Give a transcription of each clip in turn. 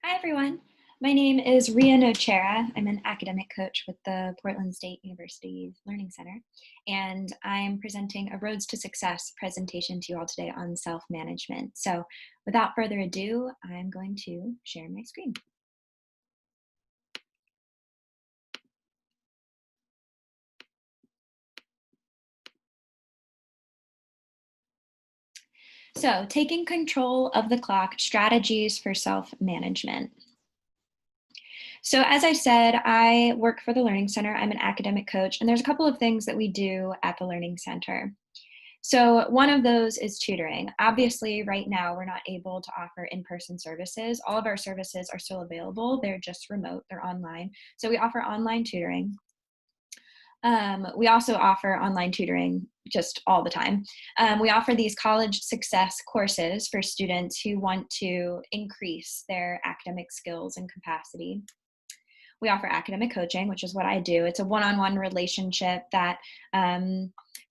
Hi, everyone. My name is Ria Nochera. I'm an academic coach with the Portland State University Learning Center, and I'm presenting a Roads to Success presentation to you all today on self-management. So without further ado, I'm going to share my screen. So taking control of the clock, strategies for self-management. So as I said, I work for the Learning Center. I'm an academic coach, and there's a couple of things that we do at the Learning Center. So one of those is tutoring. Obviously, right now, we're not able to offer in-person services. All of our services are still available. They're just remote, they're online. So we offer online tutoring. We also offer online tutoring just all the time. We offer these college success courses for students who want to increase their academic skills and capacity. We offer academic coaching, which is what I do. It's a one-on-one relationship that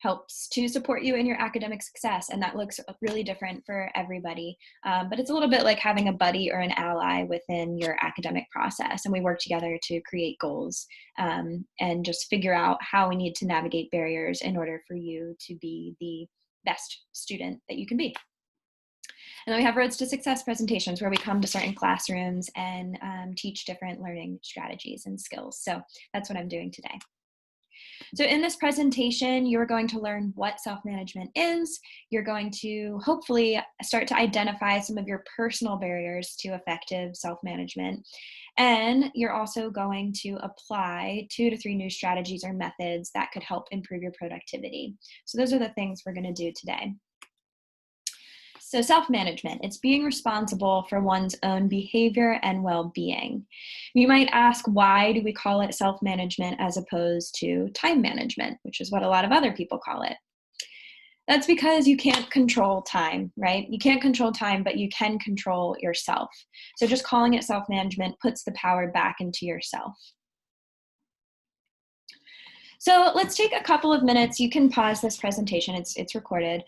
helps to support you in your academic success, and that looks really different for everybody. But it's a little bit like having a buddy or an ally within your academic process, and we work together to create goals and just figure out how we need to navigate barriers in order for you to be the best student that you can be. And then we have Roads to Success presentations where we come to certain classrooms and teach different learning strategies and skills. So that's what I'm doing today. So in this presentation, you're going to learn what self-management is. You're going to hopefully start to identify some of your personal barriers to effective self-management. And you're also going to apply 2 to 3 new strategies or methods that could help improve your productivity. So those are the things we're going to do today. So self-management, it's being responsible for one's own behavior and well-being. You might ask, why do we call it self-management as opposed to time management, which is what a lot of other people call it? That's because you can't control time, right? You can't control time, but you can control yourself. So just calling it self-management puts the power back into yourself. So let's take a couple of minutes. You can pause this presentation, it's recorded.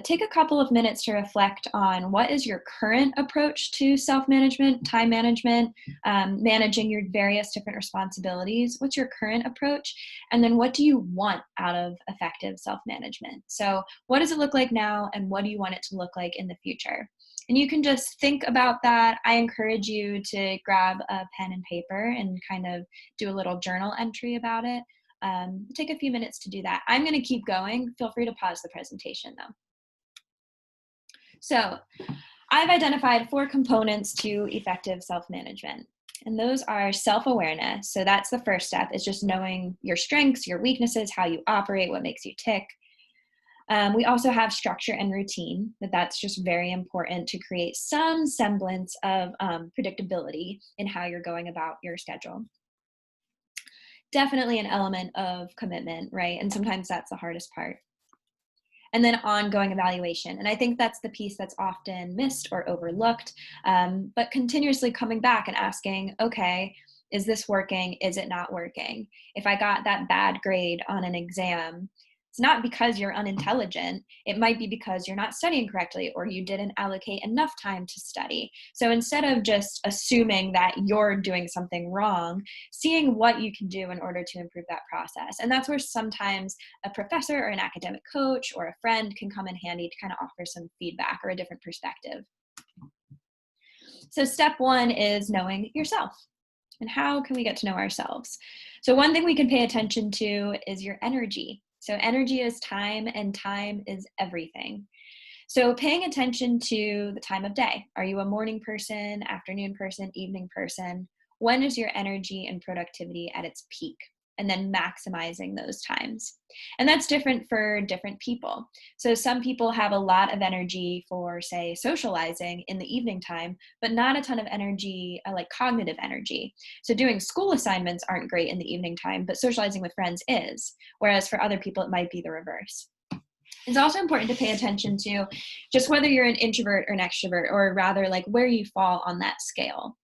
Take a couple of minutes to reflect on what is your current approach to self-management, time management, managing your various different responsibilities. What's your current approach? And then what do you want out of effective self-management? So what does it look like now, and what do you want it to look like in the future? And you can just think about that. I encourage you to grab a pen and paper and kind of do a little journal entry about it. Take a few minutes to do that. I'm going to keep going. Feel free to pause the presentation though. So I've identified 4 components to effective self-management, and those are self-awareness. So that's the first step, is just knowing your strengths, your weaknesses, how you operate, what makes you tick. We also have structure and routine, that's just very important to create some semblance of predictability in how you're going about your schedule. Definitely an element of commitment, right? And sometimes that's the hardest part. And then ongoing evaluation. And I think that's the piece that's often missed or overlooked, but continuously coming back and asking, okay, is this working? Is it not working? If I got that bad grade on an exam, it's not because you're unintelligent. It might be because you're not studying correctly, or you didn't allocate enough time to study. So instead of just assuming that you're doing something wrong, seeing what you can do in order to improve that process. And that's where sometimes a professor or an academic coach or a friend can come in handy to kind of offer some feedback or a different perspective. So step 1 is knowing yourself. And how can we get to know ourselves? So one thing we can pay attention to is your energy. So energy is time, and time is everything. So paying attention to the time of day. Are you a morning person, afternoon person, evening person? When is your energy and productivity at its peak? And then maximizing those times. And that's different for different people. So some people have a lot of energy for, say, socializing in the evening time, but not a ton of energy, like cognitive energy. So doing school assignments aren't great in the evening time, but socializing with friends is. Whereas for other people, it might be the reverse. It's also important to pay attention to just whether you're an introvert or an extrovert, or rather like where you fall on that scale.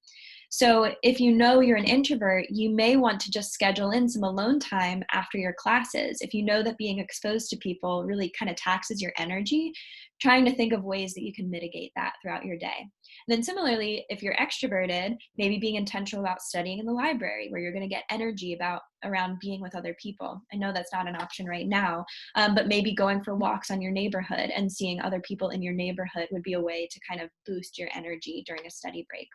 So if you know you're an introvert, you may want to just schedule in some alone time after your classes. If you know that being exposed to people really kind of taxes your energy, trying to think of ways that you can mitigate that throughout your day. And then similarly, if you're extroverted, maybe being intentional about studying in the library where you're going to get energy around being with other people. I know that's not an option right now, but maybe going for walks on your neighborhood and seeing other people in your neighborhood would be a way to kind of boost your energy during a study break.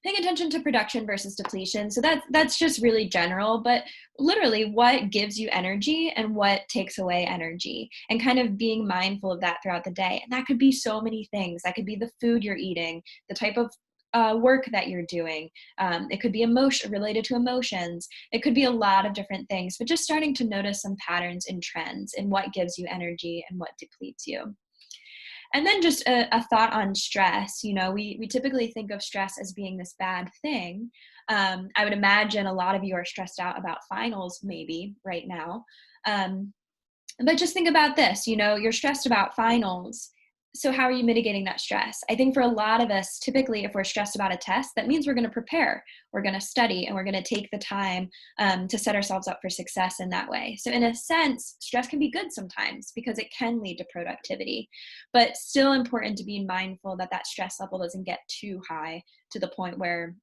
Paying attention to production versus depletion. So that's just really general, but literally what gives you energy and what takes away energy, and kind of being mindful of that throughout the day. And that could be so many things. That could be the food you're eating, the type of work that you're doing. It could be related to emotions. It could be a lot of different things, but just starting to notice some patterns and trends in what gives you energy and what depletes you. And then just a thought on stress. We typically think of stress as being this bad thing. I would imagine a lot of you are stressed out about finals maybe right now. But just think about this, you're stressed about finals. So how are you mitigating that stress? I think for a lot of us, typically, if we're stressed about a test, that means we're going to prepare, we're going to study, and we're going to take the time to set ourselves up for success in that way. So in a sense, stress can be good sometimes because it can lead to productivity, but still important to be mindful that that stress level doesn't get too high to the point where,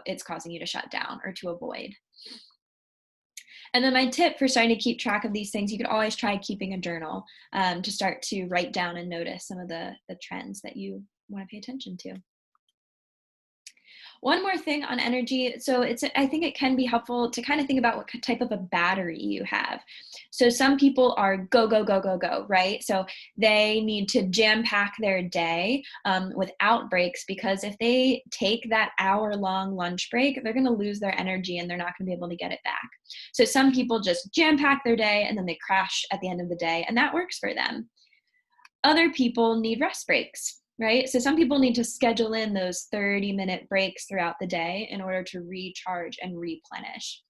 it's causing you to shut down or to avoid. And then my tip for starting to keep track of these things, you could always try keeping a journal to start to write down and notice some of the trends that you want to pay attention to. One more thing on energy. So I think it can be helpful to kind of think about what type of a battery you have. So some people are go, go, go, go, go, right? So they need to jam pack their day without breaks, because if they take that hour-long lunch break, they're going to lose their energy and they're not going to be able to get it back. So some people just jam pack their day and then they crash at the end of the day, and that works for them. Other people need rest breaks, right? So some people need to schedule in those 30-minute breaks throughout the day in order to recharge and replenish.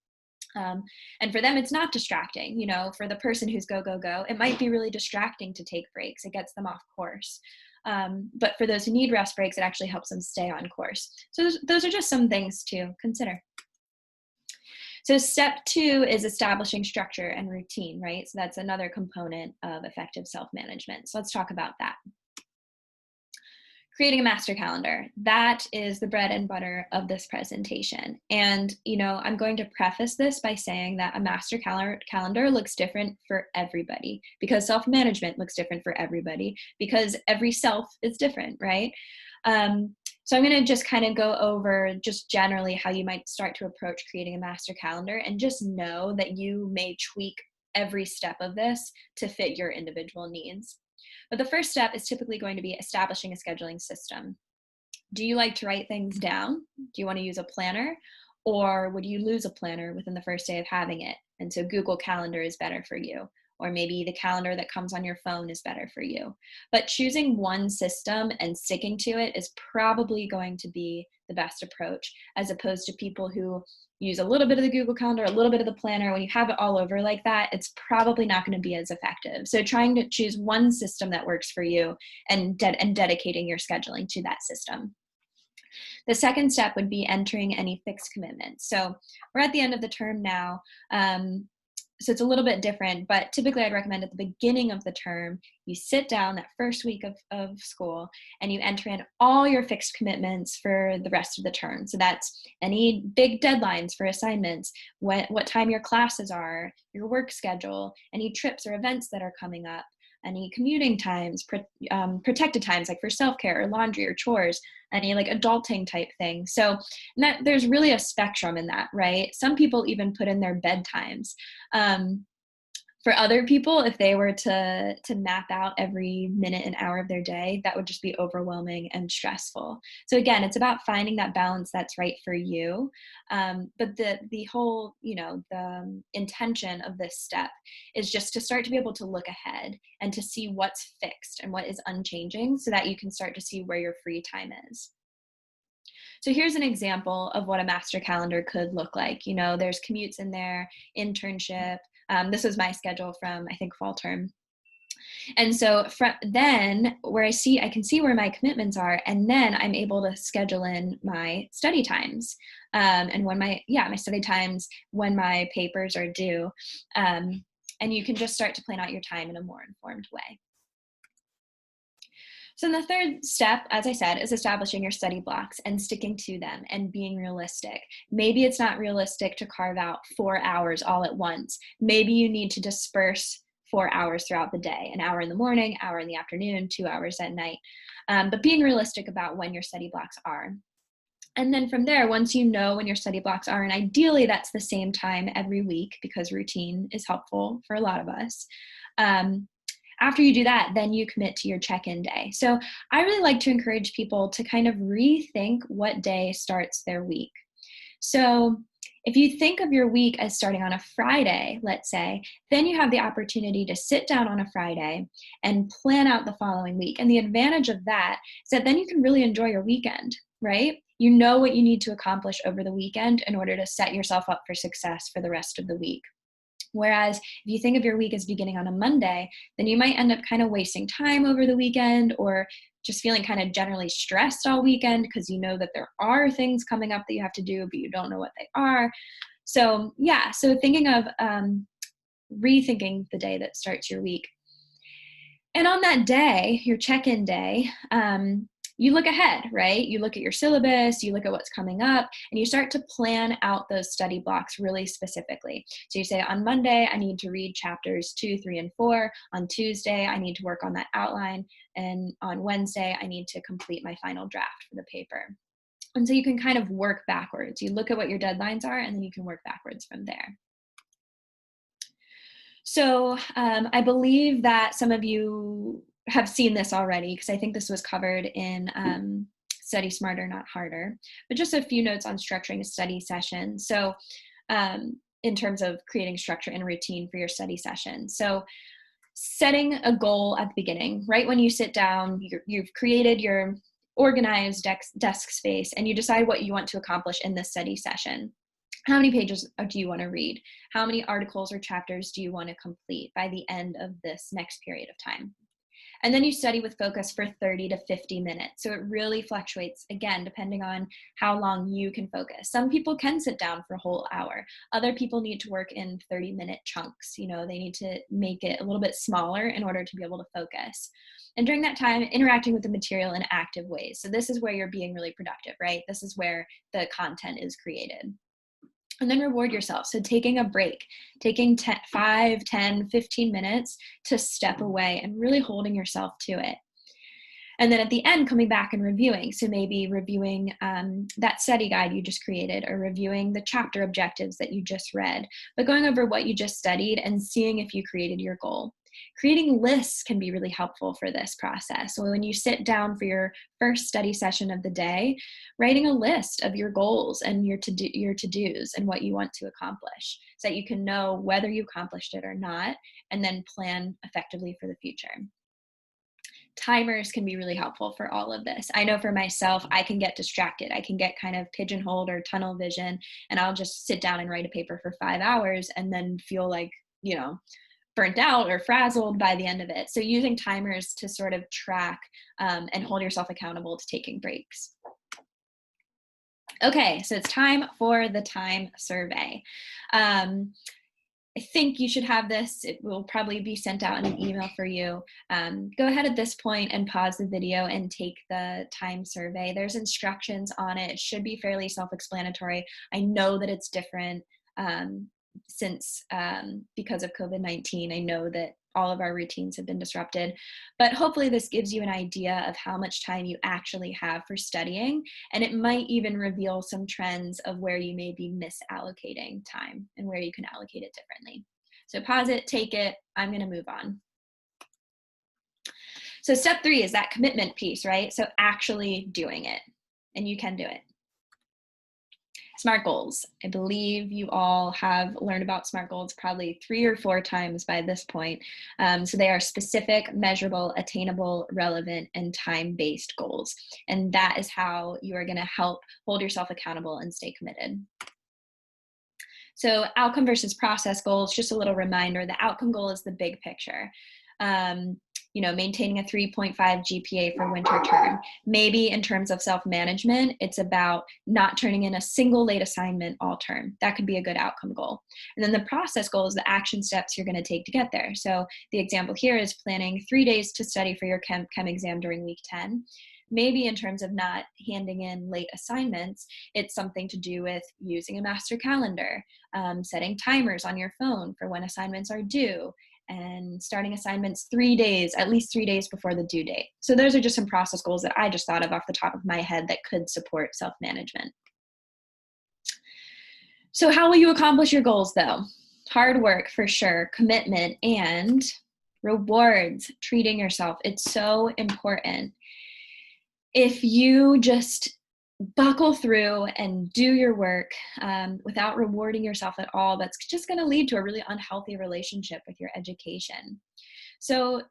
And for them, it's not distracting. For the person who's go, go, go, it might be really distracting to take breaks. It gets them off course. But for those who need rest breaks, it actually helps them stay on course. So those are just some things to consider. So step 2 is establishing structure and routine, right? So that's another component of effective self-management. So let's talk about that. Creating a master calendar. That is the bread and butter of this presentation. And, I'm going to preface this by saying that a master calendar looks different for everybody, because self-management looks different for everybody, because every self is different, right? So I'm going to just kind of go over just generally how you might start to approach creating a master calendar, and just know that you may tweak every step of this to fit your individual needs. But the first step is typically going to be establishing a scheduling system. Do you like to write things down? Do you want to use a planner? Or would you lose a planner within the first day of having it? And so Google Calendar is better for you. Or maybe the calendar that comes on your phone is better for you. But choosing one system and sticking to it is probably going to be the best approach, as opposed to people who use a little bit of the Google Calendar, a little bit of the planner. When you have it all over like that, it's probably not going to be as effective. So trying to choose one system that works for you and dedicating your scheduling to that system. The second step would be entering any fixed commitments. So we're at the end of the term now. So it's a little bit different, but typically I'd recommend at the beginning of the term, you sit down that first week of school and you enter in all your fixed commitments for the rest of the term. So that's any big deadlines for assignments, what time your classes are, your work schedule, any trips or events that are coming up, any commuting times, protected times like for self-care or laundry or chores, any like adulting type thing. So there's really a spectrum in that, right? Some people even put in their bedtimes. For other people, if they were to map out every minute and hour of their day, that would just be overwhelming and stressful. So again, it's about finding that balance that's right for you. But the whole, the intention of this step is just to start to be able to look ahead and to see what's fixed and what is unchanging, so that you can start to see where your free time is. So here's an example of what a master calendar could look like. There's commutes in there, internship. This was my schedule from, I think, fall term. And so then where I can see where my commitments are, and then I'm able to schedule in my study times, and when my study times, when my papers are due. And you can just start to plan out your time in a more informed way. So the third step, as I said, is establishing your study blocks and sticking to them and being realistic. Maybe it's not realistic to carve out 4 hours all at once. Maybe you need to disperse 4 hours throughout the day, an hour in the morning, hour in the afternoon, 2 hours at night. But being realistic about when your study blocks are. And then from there, once you know when your study blocks are, and ideally that's the same time every week because routine is helpful for a lot of us. After you do that, then you commit to your check-in day. So I really like to encourage people to kind of rethink what day starts their week. So if you think of your week as starting on a Friday, let's say, then you have the opportunity to sit down on a Friday and plan out the following week. And the advantage of that is that then you can really enjoy your weekend, right? You know what you need to accomplish over the weekend in order to set yourself up for success for the rest of the week. Whereas if you think of your week as beginning on a Monday, then you might end up kind of wasting time over the weekend, or just feeling kind of generally stressed all weekend because you know that there are things coming up that you have to do, but you don't know what they are. So thinking of rethinking the day that starts your week. And on that day, your check-in day, you look ahead, right? You look at your syllabus, you look at what's coming up, and you start to plan out those study blocks really specifically. So you say, on Monday, I need to read chapters 2, 3, and 4. On Tuesday, I need to work on that outline. And on Wednesday, I need to complete my final draft for the paper. And so you can kind of work backwards. You look at what your deadlines are, and then you can work backwards from there. So I believe that some of you have seen this already, because I think this was covered in Study Smarter, Not Harder, but just a few notes on structuring a study session. So in terms of creating structure and routine for your study session. So setting a goal at the beginning, right when you sit down, you've created your organized desk space, and you decide what you want to accomplish in this study session. How many pages do you want to read? How many articles or chapters do you want to complete by the end of this next period of time? And then you study with focus for 30 to 50 minutes. So it really fluctuates, again, depending on how long you can focus. Some people can sit down for a whole hour. Other people need to work in 30-minute chunks. They need to make it a little bit smaller in order to be able to focus. And during that time, interacting with the material in active ways. So this is where you're being really productive, right? This is where the content is created. And then reward yourself. So taking a break, taking 5, 10, 15 minutes to step away and really holding yourself to it. And then at the end, coming back and reviewing. So maybe reviewing that study guide you just created, or reviewing the chapter objectives that you just read, but going over what you just studied and seeing if you created your goal. Creating lists can be really helpful for this process. So when you sit down for your first study session of the day, writing a list of your goals and your to-dos and what you want to accomplish, so that you can know whether you accomplished it or not, and then plan effectively for the future. Timers can be really helpful for all of this. I know for myself, I can get distracted. I can get kind of pigeonholed or tunnel vision, and I'll just sit down and write a paper for 5 hours and then feel like, burnt out or frazzled by the end of it. So using timers to sort of track and hold yourself accountable to taking breaks. Okay, so it's time for the time survey. I think you should have this. It will probably be sent out in an email for you. Go ahead at this point and pause the video and take the time survey. There's instructions on it. It should be fairly self-explanatory. I know that it's different since because of COVID-19. I know that all of our routines have been disrupted, but hopefully this gives you an idea of how much time you actually have for studying, and it might even reveal some trends of where you may be misallocating time and where you can allocate it differently. So pause it, take it, I'm gonna move on. So step 3 is that commitment piece, right? So actually doing it, and you can do it. SMART goals. I believe you all have learned about SMART goals probably 3 or 4 times by this point. So they are specific, measurable, attainable, relevant, and time-based goals. And that is how you are going to help hold yourself accountable and stay committed. So outcome versus process goals, just a little reminder, the outcome goal is the big picture. maintaining a 3.5 GPA for winter term. Maybe in terms of self-management, it's about not turning in a single late assignment all term. That could be a good outcome goal. And then the process goal is the action steps you're going to take to get there. So the example here is planning 3 days to study for your chem exam during week 10. Maybe in terms of not handing in late assignments, it's something to do with using a master calendar, setting timers on your phone for when assignments are due, and starting assignments at least 3 days before the due date. So those are just some process goals that I just thought of off the top of my head that could support self-management. So how will you accomplish your goals though? Hard work for sure, commitment, and rewards, treating yourself. It's so important. If you just buckle through and do your work without rewarding yourself at all, that's just going to lead to a really unhealthy relationship with your education. So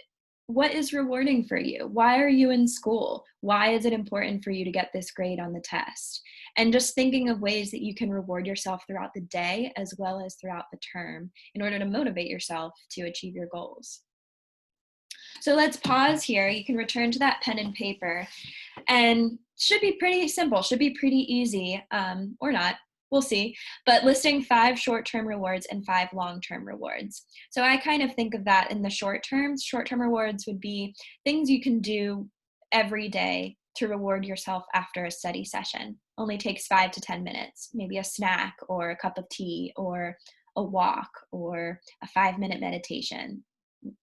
what is rewarding for you? Why are you in school? Why is it important for you to get this grade on the test? And just thinking of ways that you can reward yourself throughout the day as well as throughout the term in order to motivate yourself to achieve your goals. So let's pause here. You can return to that pen and paper, and should be pretty simple, should be pretty easy, or not, we'll see, but listing 5 short-term rewards and 5 long-term rewards. So I kind of think of that in the short term. Short-term rewards would be things you can do every day to reward yourself after a study session. Only takes 5 to 10 minutes, maybe a snack or a cup of tea or a walk or a 5-minute meditation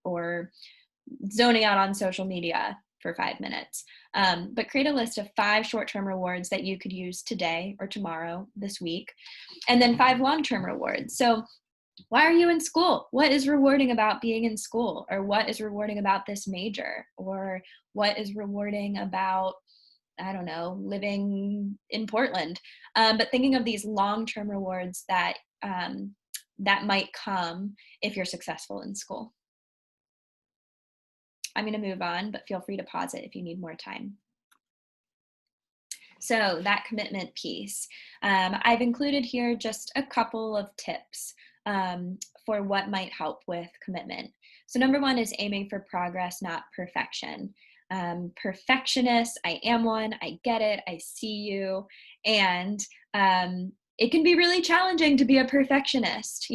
or zoning out on social media for 5 minutes. But create a list of 5 short-term rewards that you could use today or tomorrow, this week, and then 5 long-term rewards. So why are you in school? What is rewarding about being in school? Or what is rewarding about this major? Or what is rewarding about, I don't know, living in Portland? But thinking of these long-term rewards that might come if you're successful in school. I'm going to move on, but feel free to pause it if you need more time. So that commitment piece, I've included here just a couple of tips for what might help with commitment. So number 1 is aiming for progress, not perfection. Perfectionist, I am one, I get it, I see you, and it can be really challenging to be a perfectionist.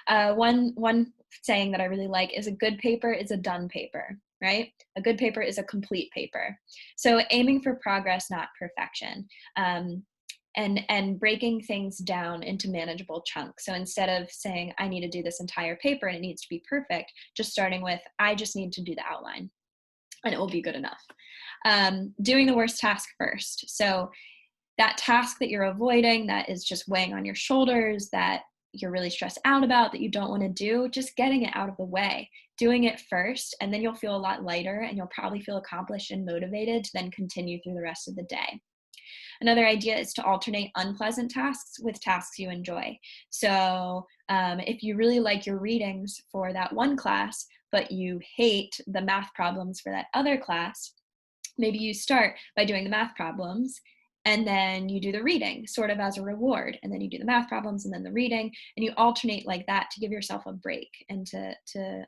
One saying that I really like is a good paper is a done paper, right? A good paper is a complete paper. So aiming for progress, not perfection. And breaking things down into manageable chunks. So instead of saying, I need to do this entire paper and it needs to be perfect, just starting with, I just need to do the outline and it will be good enough. Doing the worst task first. So that task that you're avoiding, that is just weighing on your shoulders, that you're really stressed out about, that you don't want to do, just getting it out of the way, doing it first, and then you'll feel a lot lighter and you'll probably feel accomplished and motivated to then continue through the rest of the day. Another idea is to alternate unpleasant tasks with tasks you enjoy. So if you really like your readings for that one class, but you hate the math problems for that other class, maybe you start by doing the math problems and then you do the reading sort of as a reward, and then you do the math problems and then the reading, and you alternate like that to give yourself a break and to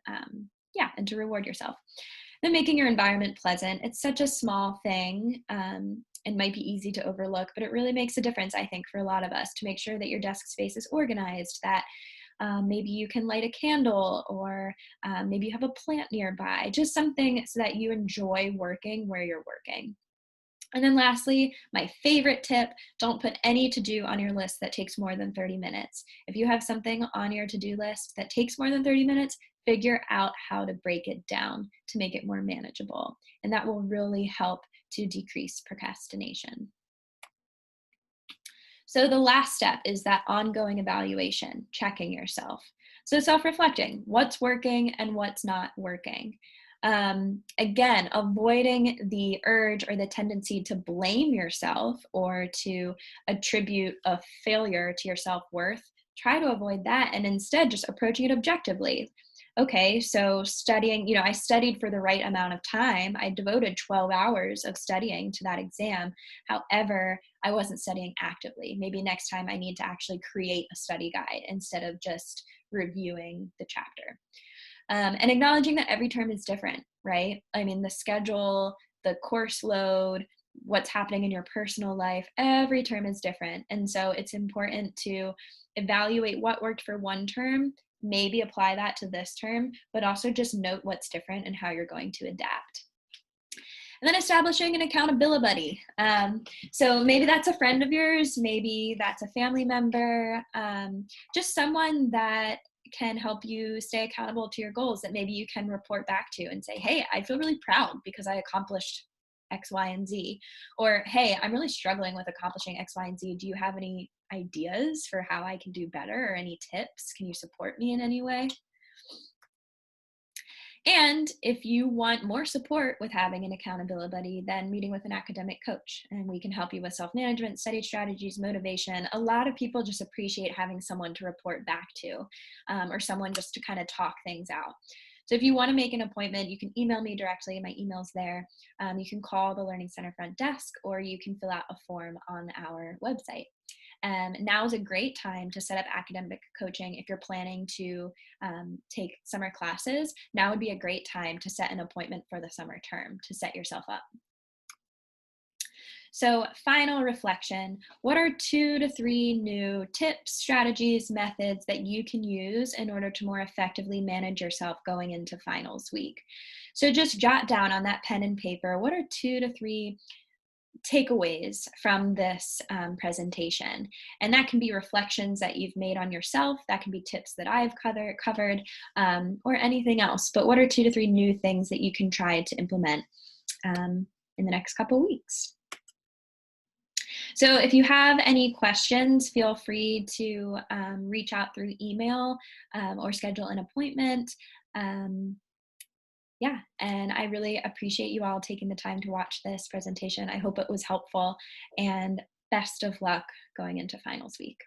reward yourself. Then making your environment pleasant. It's such a small thing and might be easy to overlook, but it really makes a difference, I think, for a lot of us, to make sure that your desk space is organized, that maybe you can light a candle, or maybe you have a plant nearby, just something so that you enjoy working where you're working. And then lastly, my favorite tip, don't put any to-do on your list that takes more than 30 minutes. If you have something on your to-do list that takes more than 30 minutes, figure out how to break it down to make it more manageable. And that will really help to decrease procrastination. So the last step is that ongoing evaluation, checking yourself. So self-reflecting, what's working and what's not working. Again, avoiding the urge or the tendency to blame yourself or to attribute a failure to your self-worth. Try to avoid that and instead just approaching it objectively. Okay, so studying, I studied for the right amount of time. I devoted 12 hours of studying to that exam. However, I wasn't studying actively. Maybe next time I need to actually create a study guide instead of just reviewing the chapter. And acknowledging that every term is different, right? I mean, the schedule, the course load, what's happening in your personal life, every term is different. And so it's important to evaluate what worked for one term, maybe apply that to this term, but also just note what's different and how you're going to adapt. And then establishing an accountability buddy. So maybe that's a friend of yours, maybe that's a family member, just someone that can help you stay accountable to your goals, that maybe you can report back to and say, hey, I feel really proud because I accomplished X, Y, and Z. Or, hey, I'm really struggling with accomplishing X, Y, and Z. Do you have any ideas for how I can do better, or any tips? Can you support me in any way? And if you want more support with having an accountability buddy, then meeting with an academic coach, and we can help you with self-management, study strategies, motivation. A lot of people just appreciate having someone to report back to, or someone just to kind of talk things out. So if you want to make an appointment, you can email me directly. My email's there. You can call the Learning Center front desk, or you can fill out a form on our website. Now is a great time to set up academic coaching if you're planning to take summer classes. Now would be a great time to set an appointment for the summer term to set yourself up. So, final reflection, what are 2 to 3 new tips, strategies, methods that you can use in order to more effectively manage yourself going into finals week? So just jot down on that pen and paper, what are 2 to 3 takeaways from this presentation? And that can be reflections that you've made on yourself, that can be tips that I've covered, or anything else. But what are 2 to 3 new things that you can try to implement in the next couple weeks? So if you have any questions, feel free to reach out through email or schedule an appointment. Yeah, and I really appreciate you all taking the time to watch this presentation. I hope it was helpful, and best of luck going into finals week.